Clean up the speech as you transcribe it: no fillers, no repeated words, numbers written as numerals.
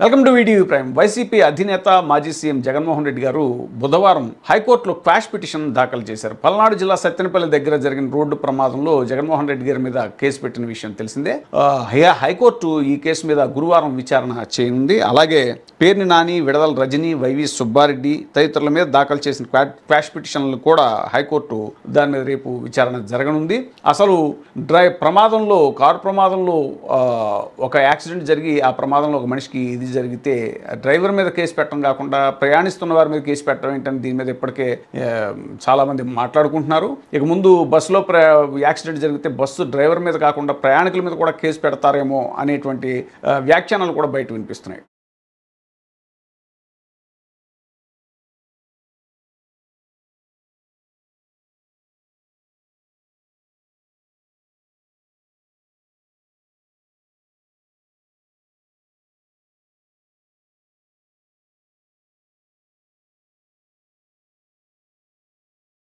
Welcome to video prime. YCP అధినేత మాజీ CM Jaganmohan Reddy గారు బుధవారం హైకోర్టులో క్వాష్ పిటిషన్ దాఖలు చేశారు. పల్నాడు జిల్లా సత్తెనపల్లి దగ్గర జరిగిన రోడ్డు ప్రమాదంలో జగన్మోహన్ రెడ్డి గారి మీద కేసు పెట్టిన విషయం తెలిసిందే. హైకోర్టు ఈ కేసు మీద గురువారం విచారణ చేయనుంది. అలాగే పేర్ని నాని, విడదల రజని, వైవి సుబ్బారెడ్డి తదితరుల మీద దాఖలు చేసిన క్వాష్ పిటిషన్లు కూడా హైకోర్టు దాని మీద రేపు విచారణ జరగనుంది. అసలు కారు ప్రమాదంలో ఒక యాక్సిడెంట్ జరిగి ఆ ప్రమాదంలో ఒక మనిషికి ఇది జరిగితే డ్రైవర్ మీద కేసు పెట్టడం కాకుండా ప్రయాణిస్తున్న వారి మీద కేసు పెట్టడం ఏంటని దీని మీద ఇప్పటికే చాలామంది మాట్లాడుకుంటున్నారు. ఇక ముందు బస్సులో యాక్సిడెంట్ జరిగితే బస్సు డ్రైవర్ మీద కాకుండా ప్రయాణికుల మీద కూడా కేసు పెడతారేమో అనేటువంటి వ్యాఖ్యానాలు కూడా బయట వినిపిస్తున్నాయి.